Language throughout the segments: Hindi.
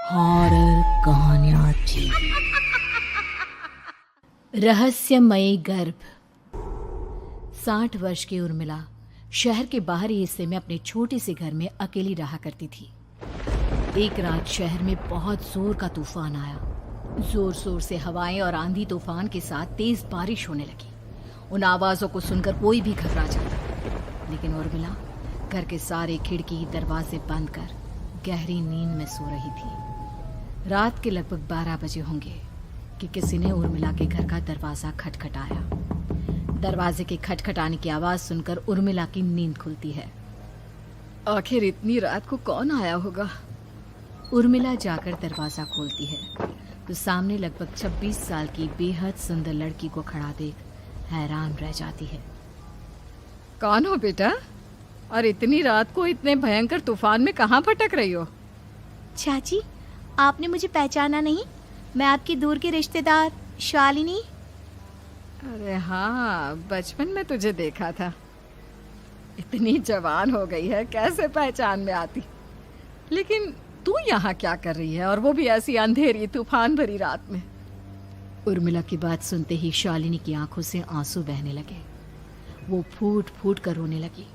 हॉरर कहानियां थी। रहस्यमयी गर्भ। 60 वर्ष की उर्मिला शहर के बाहरी हिस्से में अपने छोटे से घर में अकेली रहा करती थी। एक रात शहर में बहुत जोर का तूफान आया। जोर जोर से हवाएं और आंधी तूफान के साथ तेज बारिश होने लगी। उन आवाजों को सुनकर कोई भी घबरा जाता, लेकिन उर्मिला घर के सारे खिड़की दरवाजे बंद कर गहरी नींद में सो रही थी। रात के लगभग 12 बजे होंगे कि किसी ने उर्मिला के घर का दरवाजा खटखटाया। दरवाजे के खटखटाने की आवाज सुनकर उर्मिला की नींद खुलती है। आखिर इतनी रात को कौन आया होगा? उर्मिला जाकर दरवाजा खोलती है तो सामने लगभग 26 साल की बेहद सुंदर लड़की को खड़ा देख हैरान रह जाती है। कौन हो बेटा, और इतनी रात को इतने भयंकर तूफान में कहाँ भटक रही हो? चाची, आपने मुझे पहचाना नहीं? मैं आपकी दूर की रिश्तेदार शालिनी। अरे हाँ, बचपन में तुझे देखा था। इतनी जवान हो गई है, कैसे पहचान में आती? लेकिन तू यहाँ क्या कर रही है, और वो भी ऐसी अंधेरी तूफान भरी रात में? उर्मिला की बात सुनते ही शालिनी की आंखों से आंसू बहने लगे। वो फूट फूट कर रोने लगी।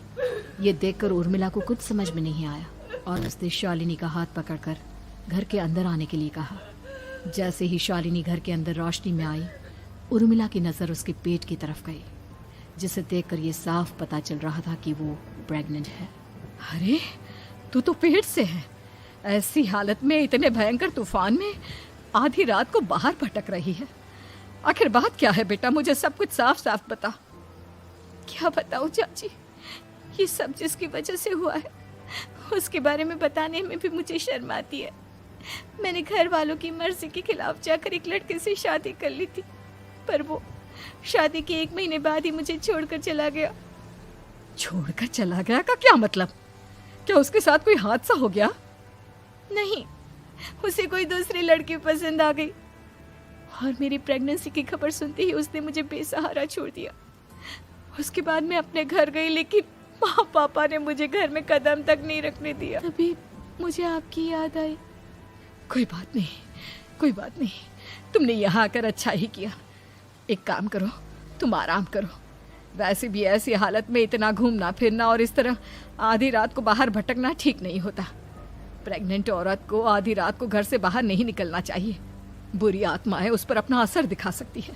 ये देखकर उर्मिला को कुछ समझ में नहीं आया और उसने शालिनी का हाथ पकड़कर घर के अंदर आने के लिए कहा। जैसे ही शालिनी घर के अंदर रोशनी में आई, उर्मिला की नज़र उसके पेट की तरफ गई, जिसे देखकर ये साफ पता चल रहा था कि वो प्रेग्नेंट है। अरे, तू तो पेट से है। ऐसी हालत में इतने भयंकर तूफान में आधी रात को बाहर भटक रही है। आखिर बात क्या है बेटा, मुझे सब कुछ साफ साफ बता। क्या बताऊं चाची, ये सब जिसकी वजह से हुआ है उसके बारे में बताने में भी मुझे शर्म आती है। मैंने घर वालों की मर्जी के खिलाफ जाकर एक लड़के से शादी कर ली थी, पर वो शादी के 1 महीने बाद ही मुझे छोड़कर चला गया। छोड़कर चला गया का क्या मतलब? क्या उसके साथ कोई हादसा हो गया? नहीं, उसे कोई दूसरी लड़की पसंद आ गई और मेरी प्रेगनेंसी की खबर सुनते ही उसने मुझे बेसहारा छोड़ दिया। उसके बाद मैं अपने घर गई, लेकिन माँ पापा ने मुझे घर में कदम तक नहीं रखने दिया। तभी मुझे आपकी याद आई। कोई बात नहीं, कोई बात नहीं, तुमने यहाँ आकर अच्छा ही किया। एक काम करो, तुम आराम करो। वैसे भी ऐसी हालत में इतना घूमना फिरना और इस तरह आधी रात को बाहर भटकना ठीक नहीं होता। प्रेग्नेंट औरत को आधी रात को घर से बाहर नहीं निकलना चाहिए। बुरी आत्माएं उस पर अपना असर दिखा सकती है।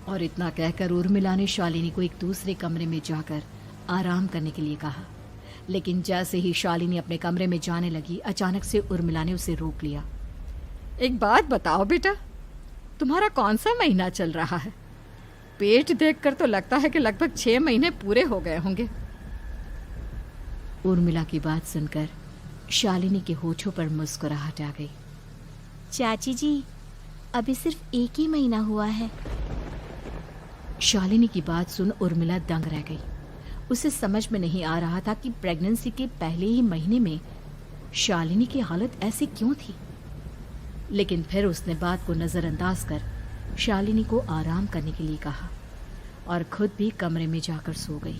और इतना कहकर उर्मिला ने शालिनी को एक दूसरे कमरे में जाकर आराम करने के लिए कहा। लेकिन जैसे ही शालिनी अपने कमरे में जाने लगी, अचानक से उर्मिला ने उसे रोक लिया। एक बात बताओ बेटा, तुम्हारा कौन सा महीना चल रहा है? पेट देखकर तो लगता है कि लगभग 6 महीने पूरे हो गए होंगे। उर्मिला की बात सुनकर शालिनी के होठों पर मुस्कुराहट आ गई। चाची जी, अभी सिर्फ 1 ही महीना हुआ है। शालिनी की बात सुन उर्मिला दंग रह गई। उसे समझ में नहीं आ रहा था कि प्रेगनेंसी के पहले ही महीने में शालिनी की हालत ऐसी क्यों थी। लेकिन फिर उसने बात को नजरअंदाज कर शालिनी को आराम करने के लिए कहा और खुद भी कमरे में जाकर सो गई।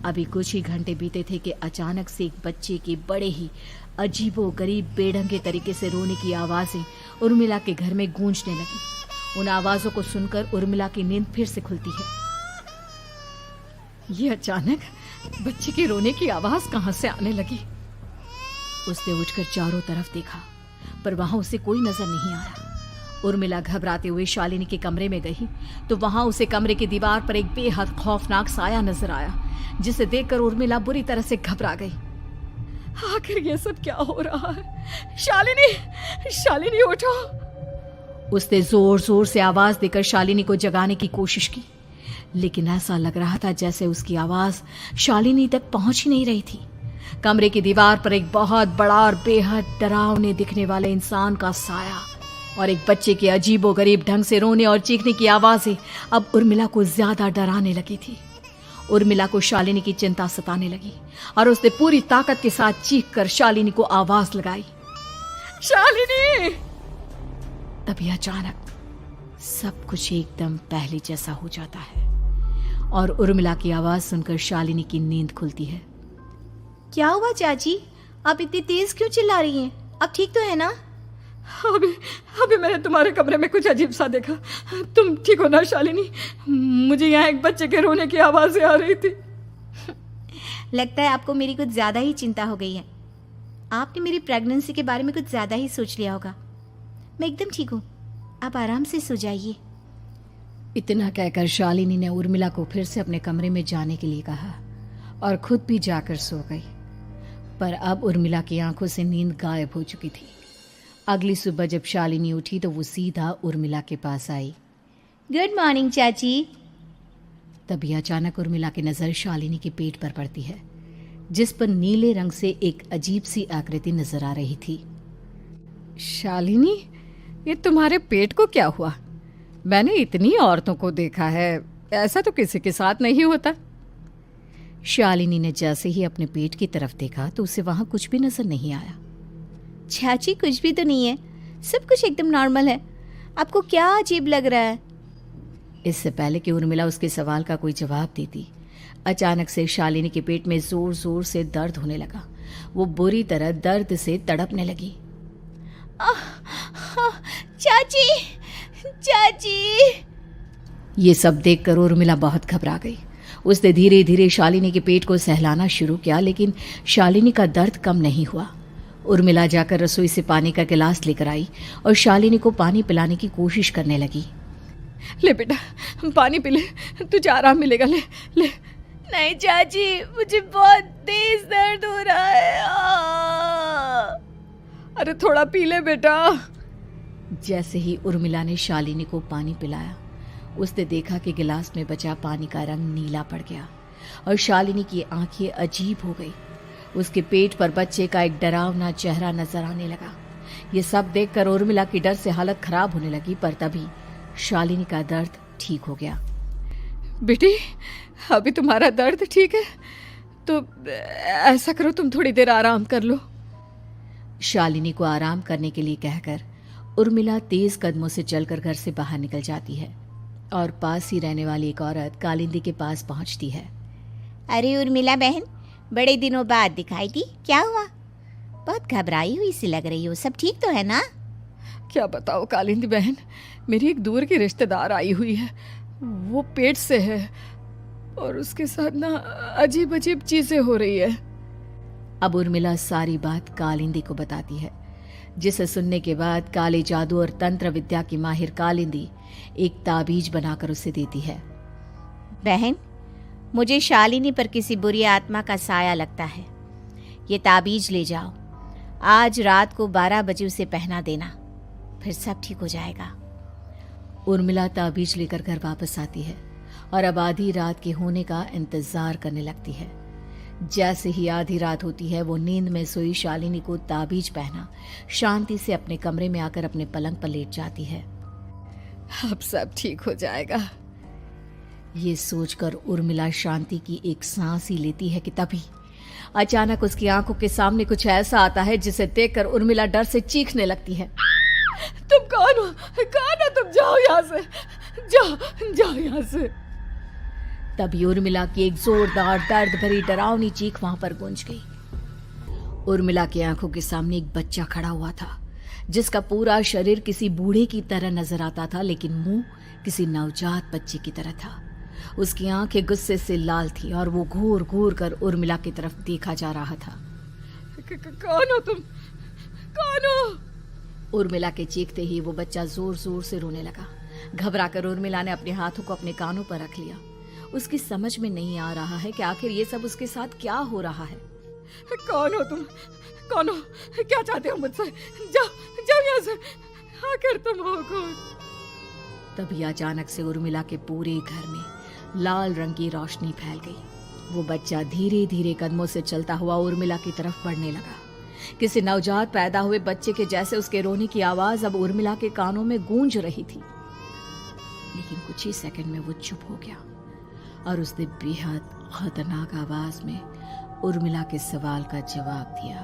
अभी कुछ ही घंटे बीते थे कि अचानक से एक बच्चे के बड़े ही अजीबोगरीब बेढंगे तरीके से रोने की आवाजें उर्मिला के घर में गूंजने लगी। उन आवाजों को सुनकर उर्मिला की नींद फिर से खुलती है। ये अचानक बच्चे के रोने की आवाज कहां से आने लगी? उसने उठकर चारों तरफ देखा, पर वहां उसे कोई नजर नहीं आया। उर्मिला घबराते हुए शालिनी के कमरे में गई तो वहां उसे कमरे की दीवार पर एक बेहद खौफनाक साया नजर आया, जिसे देखकर उर्मिला बुरी तरह से घबरा गई। आखिर ये सब क्या हो रहा है? शालिनी, शालिनी उठो! उसने जोर जोर से आवाज देकर शालिनी को जगाने की कोशिश की, लेकिन ऐसा लग रहा था जैसे उसकी आवाज शालिनी तक पहुंच ही नहीं रही थी। कमरे की दीवार पर एक बहुत बड़ा और बेहद डरावने दिखने वाले इंसान का साया और एक बच्चे के अजीबोगरीब ढंग से रोने और चीखने की आवाजें अब उर्मिला को ज्यादा डराने लगी थी। उर्मिला को शालिनी की चिंता सताने लगी और उसने पूरी ताकत के साथ चीखकर शालिनी को आवाज लगाई, शालिनी! तभी अचानक सब कुछ एकदम पहले जैसा हो जाता है और उर्मिला की आवाज सुनकर शालिनी की नींद खुलती है। क्या हुआ चाची, आप इतनी तेज क्यों चिल्ला रही हैं? अब ठीक तो है ना? अभी अभी मैंने तुम्हारे कमरे में कुछ अजीब सा देखा। तुम ठीक हो ना शालिनी? मुझे यहाँ एक बच्चे के रोने की आवाज़ें आ रही थी। लगता है आपको मेरी कुछ ज़्यादा ही चिंता हो गई है। आपने मेरी प्रेगनेंसी के बारे में कुछ ज़्यादा ही सोच लिया होगा। मैं एकदम ठीक हूँ, आप आराम से सो जाइए। इतना कहकर शालिनी ने उर्मिला को फिर से अपने कमरे में जाने के लिए कहा और खुद भी जाकर सो गई। पर अब उर्मिला की आंखों से नींद गायब हो चुकी थी। अगली सुबह जब शालिनी उठी तो वो सीधा उर्मिला के पास आई। गुड मॉर्निंग चाची। तभी अचानक उर्मिला की नज़र शालिनी के पेट पर पड़ती है, जिस पर नीले रंग से एक अजीब सी आकृति नजर आ रही थी। शालिनी, ये तुम्हारे पेट को क्या हुआ? मैंने इतनी औरतों को देखा है, ऐसा तो किसी के साथ नहीं होता। शालिनी ने जैसे ही अपने पेट की तरफ देखा तो उसे वहां कुछ भी नजर नहीं आया। चाची कुछ भी तो नहीं है, सब कुछ एकदम नॉर्मल है। आपको क्या अजीब लग रहा है? इससे पहले कि उर्मिला उसके सवाल का कोई जवाब देती, अचानक से शालिनी के पेट में जोर जोर से दर्द होने लगा। वो बुरी तरह दर्द से तड़पने लगी। चाची, चाची। ये सब देखकर उर्मिला बहुत घबरा गई। उसने धीरे धीरे शालिनी के पेट को सहलाना शुरू किया, लेकिन शालिनी का दर्द कम नहीं हुआ। उर्मिला जाकर रसोई से पानी का गिलास लेकर आई और शालिनी को पानी पिलाने की कोशिश करने लगी। ले बेटा, पानी पी ले, तुझे आराम मिलेगा। ले ले। नहीं चाची, मुझे बहुत तेज दर्द हो रहा है। अरे थोड़ा पी ले बेटा। जैसे ही उर्मिला ने शालिनी को पानी पिलाया, उसने देखा कि गिलास में बचा पानी का रंग नीला पड़ गया और शालिनी की आंखें अजीब हो गई। उसके पेट पर बच्चे का एक डरावना चेहरा नजर आने लगा। ये सब देखकर उर्मिला की डर से हालत खराब होने लगी, पर तभी शालिनी का दर्द ठीक हो गया। बेटी, अभी तुम्हारा दर्द ठीक है तो ऐसा करो, तुम थोड़ी देर आराम कर लो। शालिनी को आराम करने के लिए कहकर उर्मिला तेज कदमों से चलकर घर से बाहर निकल जाती है और पास ही रहने वाली एक औरत कालिंदी के पास पहुंचती है। अरे उर्मिला बहन, बड़े दिनों बाद दिखाई दी, क्या हुआ? बहुत घबराई हुई सी लग रही हो, सब ठीक तो है ना? क्या बताओ कालिंदी बहन, मेरी एक दूर की रिश्तेदार आई हुई है। वो पेट से है और उसके साथ ना अजीब अजीब चीजें हो रही है। अब उर्मिला सारी बात कालिंदी को बताती है, जिसे सुनने के बाद काले जादू और तंत्र विद्या की माहिर कालिंदी एक ताबीज बनाकर उसे देती है। बहन, मुझे शालिनी पर किसी बुरी आत्मा का साया लगता है। ये ताबीज ले जाओ, आज रात को 12 बजे उसे पहना देना, फिर सब ठीक हो जाएगा। उर्मिला ताबीज लेकर घर वापस आती है और अब आधी रात के होने का इंतजार करने लगती है। जैसे ही आधी रात होती है, वो नींद में सोई शालिनी को ताबीज पहना शांति से अपने कमरे में आकर अपने पलंग पर लेट जाती है। अब सब ठीक हो जाएगा, ये सोचकर उर्मिला शांति की एक सांस ही लेती है कि तभी अचानक उसकी आंखों के सामने कुछ ऐसा आता है जिसे देखकर उर्मिला डर से चीखने लगती है। तुम कौन हो? कौन हो तुम? जाओ यहाँ से, जाओ जाओ यहाँ से। तभी उर्मिला की एक जोरदार दर्द भरी डरावनी चीख वहां पर गूंज गई। उर्मिला की आंखों के सामने एक बच्चा खड़ा हुआ था, जिसका पूरा शरीर किसी बूढ़े की तरह नजर आता था, लेकिन मुंह किसी नवजात बच्चे की तरह था। उसकी आंखें गुस्से से लाल थी और वो घूर घूर कर उर्मिला की तरफ देखा जा रहा था। कौन हो तुम? कौन हो? उर्मिला के चीखते ही वो बच्चा जोर जोर से रोने लगा। घबराकर उर्मिला ने अपने हाथों को अपने कानों पर रख लिया। उसकी समझ में नहीं आ रहा है कि आखिर ये सब उसके साथ क्या हो रहा है। कौन हो तुम? कौन हो? क्या चाहते हो मुझसे? जाओ जाओ यहाँ से, आखिर तुम हो कौन? तभी अचानक से उर्मिला के पूरे घर में लाल रंग की रोशनी फैल गई। वो बच्चा धीरे धीरे कदमों से चलता हुआ उर्मिला की तरफ बढ़ने लगा। किसी नवजात पैदा हुए बच्चे के जैसे उसके रोने की आवाज अब उर्मिला के कानों में गूंज रही थी। लेकिन कुछ ही सेकंड में वो चुप हो गया और उसने बेहद खतरनाक आवाज में उर्मिला के सवाल का जवाब दिया।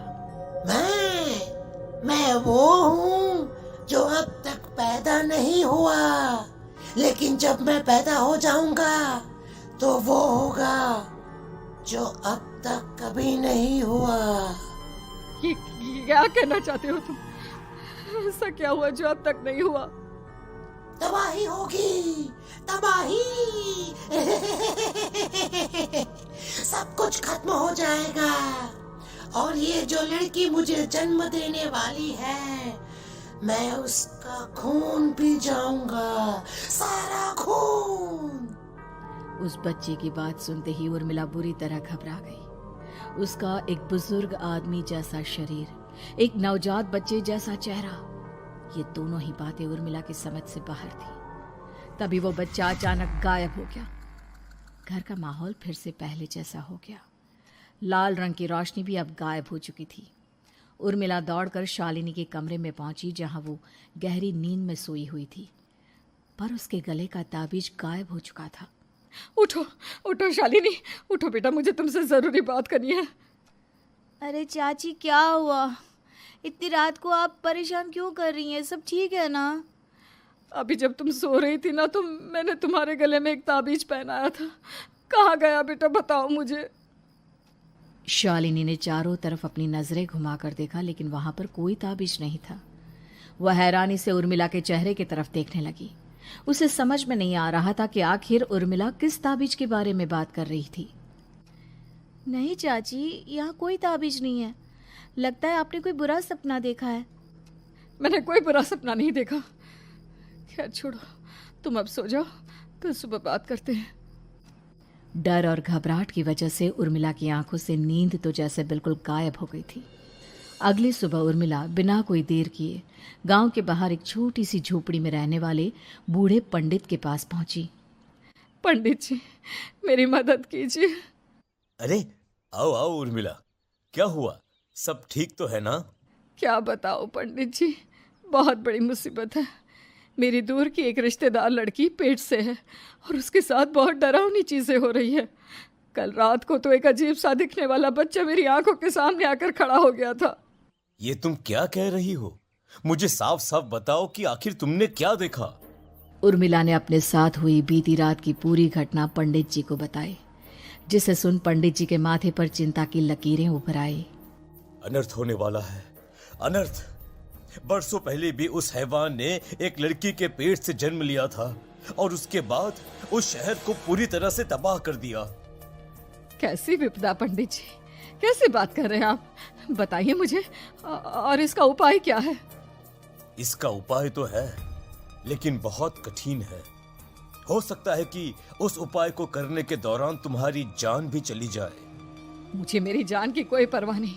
मैं वो हूँ जो अब तक पैदा नहीं हुआ, लेकिन जब मैं पैदा हो जाऊंगा तो वो होगा जो अब तक कभी नहीं हुआ। क्या कहना चाहते हो तुम? ऐसा क्या हुआ जो अब तक नहीं हुआ? तबाही होगी, तबाही। सब कुछ खत्म हो जाएगा और ये जो लड़की मुझे जन्म देने वाली है, मैं उसका खून पी जाऊंगा, सारा खून। उस बच्चे की बात सुनते ही उर्मिला बुरी तरह घबरा गई। उसका एक बुजुर्ग आदमी जैसा शरीर, एक नवजात बच्चे जैसा चेहरा, ये दोनों ही बातें उर्मिला की समझ से बाहर थी। तभी वो बच्चा अचानक गायब हो गया। घर का माहौल फिर से पहले जैसा हो गया। लाल रंग की रोशनी भी अब गायब हो चुकी थी। उर्मिला दौड़कर शालिनी के कमरे में पहुंची, जहां वो गहरी नींद में सोई हुई थी, पर उसके गले का ताबीज गायब हो चुका था। उठो उठो शालिनी, उठो बेटा, मुझे तुमसे जरूरी बात करनी है। अरे चाची क्या हुआ? इतनी रात को आप परेशान क्यों कर रही हैं? सब ठीक है ना? अभी जब तुम सो रही थी ना, तो मैंने तुम्हारे गले में एक ताबीज पहनाया था। कहाँ गया बेटा, बताओ मुझे। शालिनी ने चारों तरफ अपनी नजरें घुमाकर देखा, लेकिन वहां पर कोई ताबीज नहीं था। वह हैरानी से उर्मिला के चेहरे की तरफ देखने लगी। उसे समझ में नहीं आ रहा था कि आखिर उर्मिला किस ताबीज के बारे में बात कर रही थी। नहीं चाची, यहाँ कोई ताबीज नहीं है। लगता है आपने कोई बुरा सपना देखा है। मैंने कोई बुरा सपना नहीं देखा। खैर छोड़ो, तुम अब सो जाओ, कल सुबह बात करते हैं। डर और घबराहट की वजह से उर्मिला की आंखों से नींद तो जैसे बिल्कुल गायब हो गई थी। अगली सुबह उर्मिला बिना कोई देर किए गांव के बाहर एक छोटी सी झोपड़ी में रहने वाले बूढ़े पंडित के पास पहुंची। पंडित जी, मेरी मदद कीजिए। अरे आओ आओ उर्मिला, क्या हुआ? सब ठीक तो है ना? क्या बताओ पंडित जी, बहुत बड़ी मुसीबत है। मेरी दूर की एक रिश्तेदार लड़की पेट से है और उसके साथ बहुत डरावनी चीजें हो रही है। कल रात को तो एक अजीब सा दिखने वाला बच्चा मेरी आंखों के सामने आकर खड़ा हो गया था। ये तुम क्या कह रही हो? मुझे साफ साफ बताओ कि आखिर तुमने क्या देखा? उर्मिला ने अपने साथ हुई बीती रात की पूरी घटना पंडित जी को बताई, जिसे सुन पंडित जी के माथे पर चिंता की लकीरें उभर आई। अनर्थ होने वाला है, अनर्थ। बरसों पहले भी उस हैवान ने एक लड़की के पेट से जन्म लिया था और उसके बाद उस शहर को पूरी तरह से तबाह कर दिया। कैसी विपदा पंडित जी, कैसे बात कर रहे हैं आप? बताइए मुझे, और इसका उपाय क्या है? इसका उपाय तो है, लेकिन बहुत कठिन है। हो सकता है कि उस उपाय को करने के दौरान तुम्हारी जान भी चली जाए। मुझे मेरी जान की कोई परवाह नहीं,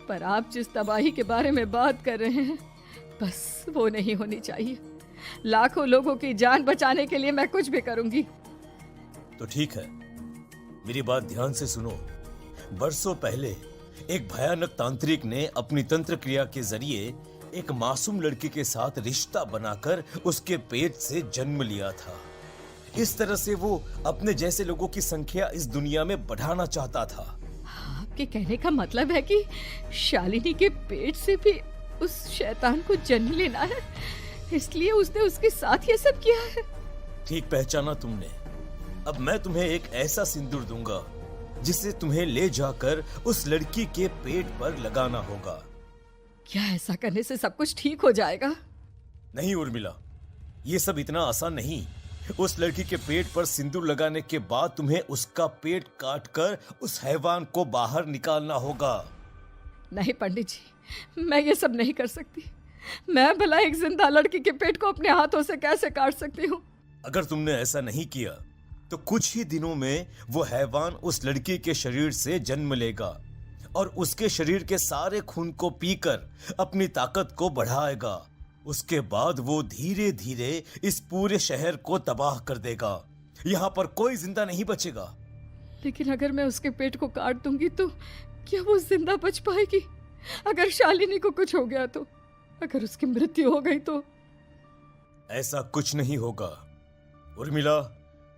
पर आप जिस तबाही के बारे में बात कर रहे हैं, बस वो नहीं होनी चाहिए। लाखों लोगों की जान बचाने के लिए मैं कुछ भी करूंगी। तो ठीक है, मेरी बात ध्यान से सुनो। बरसों पहले एक भयानक तांत्रिक ने अपनी तंत्र क्रिया के जरिए एक मासूम लड़की के साथ रिश्ता बनाकर उसके पेट से जन्म लिया था। इस तरह से वो अपने जैसे लोगों की संख्या इस दुनिया में बढ़ाना चाहता था। आपके कहने का मतलब है कि शालिनी के पेट से भी उस शैतान को जन्म लेना है, इसलिए उसने उसके साथ ये सब किया है। ठीक पहचाना तुमने। अब मैं तुम्हें एक ऐसा सिंदूर दूंगा जिसे तुम्हें ले जाकर उस लड़की के पेट पर लगाना होगा। क्या ऐसा करने से सब कुछ ठीक हो जाएगा? नहीं उर्मिला, ये सब इतना आसान नहीं। उस लड़की के पेट पर सिंदूर लगाने के बाद तुम्हें उसका पेट काटकर उस हैवान को बाहर निकालना होगा। नहीं पंडित जी, मैं ये सब नहीं कर सकती। मैं भला एक जिंदा लड़की के पेट को अपने हाथों से कैसे काट सकती हूँ? अगर तुमने ऐसा नहीं किया तो कुछ ही दिनों में वो हैवान उस लड़की के शरीर से जन्म लेगा और उसके शरीर के सारे खून को पीकर अपनी ताकत को बढ़ाएगा। उसके बाद वो धीरे धीरे इस पूरे शहर को तबाह कर देगा। यहाँ पर कोई जिंदा नहीं बचेगा। लेकिन अगर मैं उसके पेट को काट दूंगी तो क्या वो जिंदा बच पाएगी? अगर शालिनी को कुछ हो गया तो, अगर उसकी मृत्यु हो गई तो? ऐसा कुछ नहीं होगा उर्मिला,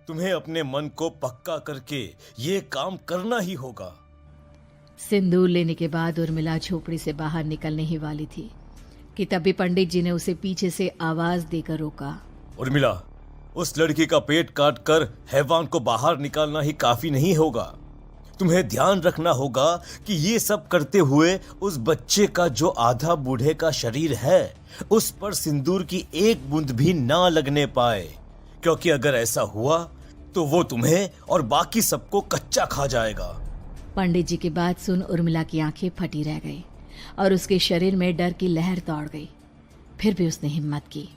तुम्हें अपने मन को पक्का करके ये काम करना ही होगा। सिंदूर लेने के बाद उर्मिला झोपड़ी से बाहर निकलने ही वाली थी कि तभी पंडित जी ने उसे पीछे से आवाज देकर रोका। उर्मिला, उस लड़की का पेट काटकर हैवान को बाहर निकालना ही काफी नहीं होगा। तुम्हें ध्यान रखना होगा कि ये सब करते हुए उस बच्चे का जो आधा बूढ़े का शरीर है उस पर सिंदूर की एक बूंद भी ना लगने पाए, क्योंकि अगर ऐसा हुआ तो वो तुम्हें और बाकी सबको कच्चा खा जाएगा। पंडित जी की बात सुन उर्मिला की आंखें फटी रह गई और उसके शरीर में डर की लहर दौड़ गई। फिर भी उसने हिम्मत की।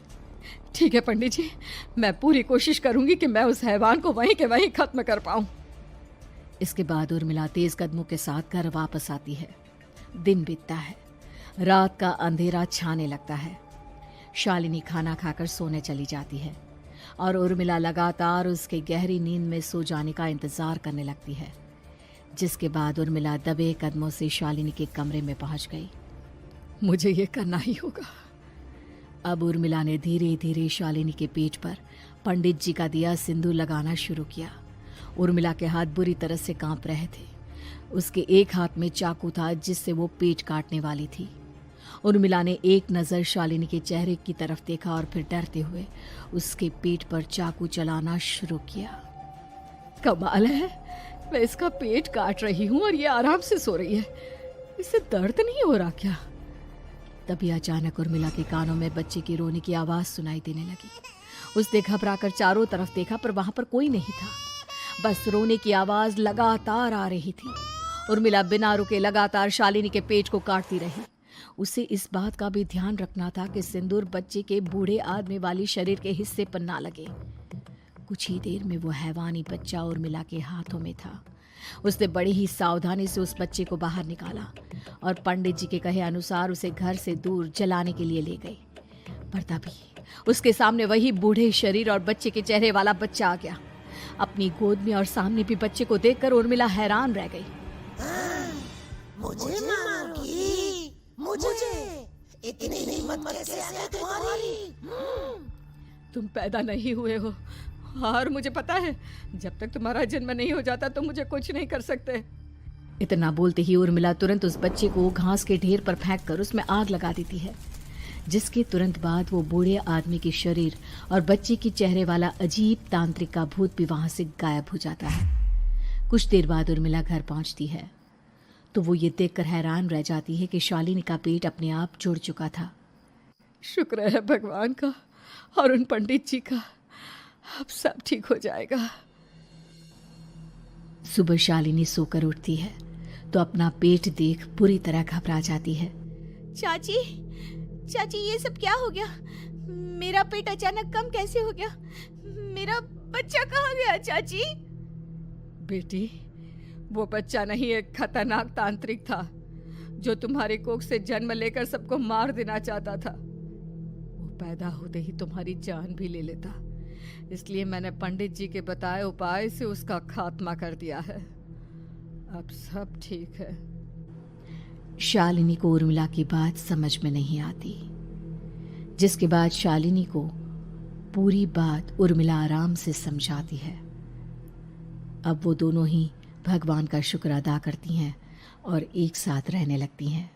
ठीक है पंडित जी, मैं पूरी कोशिश करूंगी कि मैं उस हैवान को वहीं के वहीं खत्म कर पाऊं। इसके बाद उर्मिला तेज कदमों के साथ घर वापस आती है। दिन बीतता है, रात का अंधेरा छाने लगता है। शालिनी खाना खाकर सोने चली जाती है और उर्मिला लगातार उसके गहरी नींद में सो जाने का इंतजार करने लगती है, जिसके बाद उर्मिला दबे कदमों से शालिनी के कमरे में पहुंच गई। मुझे ये करना ही होगा। अब उर्मिला ने धीरे धीरे शालिनी के पेट पर पंडित जी का दिया सिंदूर लगाना शुरू किया। उर्मिला के हाथ बुरी तरह से कांप रहे थे। उसके एक हाथ में चाकू था जिससे वो पेट काटने वाली थी। उर्मिला ने एक नज़र शालिनी के चेहरे की तरफ देखा और फिर डरते हुए उसके पेट पर चाकू चलाना शुरू किया। कमाल है, मैं इसका पेट काट रही हूँ और ये आराम से सो रही है। इसे दर्द नहीं हो रहा क्या? तभी अचानक उर्मिला के कानों में बच्चे की रोने की आवाज सुनाई देने लगी। उसने घबराकर चारों तरफ देखा पर वहां पर कोई नहीं था, बस रोने की आवाज लगातार आ रही थी। उर्मिला बिना रुके लगातार शालिनी के पेट को काटती रही। उसे इस बात का भी ध्यान रखना था कि सिंदूर बच्चे के बूढ़े आदमी वाली शरीर के हिस्से पर ना लगे। कुछ ही देर में वो हैवानी बच्चा उर्मिला के हाथों में था। उसने बड़ी ही सावधानी से उस बच्चे को बाहर निकाला और पंडित जी के कहे अनुसार उसे घर से दूर जलाने के लिए ले गई। पर तभी उसके सामने वही बूढ़े शरीर और बच्चे के चेहरे वाला बच्चा आ गया। अपनी गोद में और सामने भी बच्चे को देखकर उर्मिला हैरान रह गई। मुझे मारोगी? मुझे इतनी हिम्मत कैसे आ गई तुम्हारी? तुम पैदा नहीं हुए हो और मुझे पता है जब तक तुम्हारा जन्म नहीं हो जाता तो मुझे कुछ नहीं कर सकते। इतना बोलते ही उर्मिला तुरंत उस बच्चे को घास के ढेर पर फेंक कर उसमें आग लगा देती है, जिसके तुरंत बाद वो बूढ़े आदमी के शरीर और बच्चे के चेहरे वाला अजीब तांत्रिक का भूत भी वहां से गायब हो जाता है। कुछ देर बाद उर्मिला घर पहुंचती है तो वो ये देखकर हैरान रह जाती है कि शालिनी का पेट अपने आप जुड़ चुका था। शुक्र है भगवान का और उन पंडित जी का, अब सब ठीक हो जाएगा। सुबह शालिनी सोकर उठती है तो अपना पेट देख बुरी तरह घबरा जाती है। चाची, चाची ये सब क्या हो गया? मेरा पेट अचानक कम कैसे हो गया? मेरा बच्चा कहाँ गया चाची? बेटी, वो बच्चा नहीं, एक खतरनाक तांत्रिक था जो तुम्हारे कोख से जन्म लेकर सबको मार देना चाहता था। वो पैदा होते ही तुम्हारी जान भी ले लेता, इसलिए मैंने पंडित जी के बताए उपाय से उसका खात्मा कर दिया है। अब सब ठीक है। शालिनी को उर्मिला की बात समझ में नहीं आती, जिसके बाद शालिनी को पूरी बात उर्मिला आराम से समझाती है। अब वो दोनों ही भगवान का शुक्र अदा करती हैं और एक साथ रहने लगती हैं।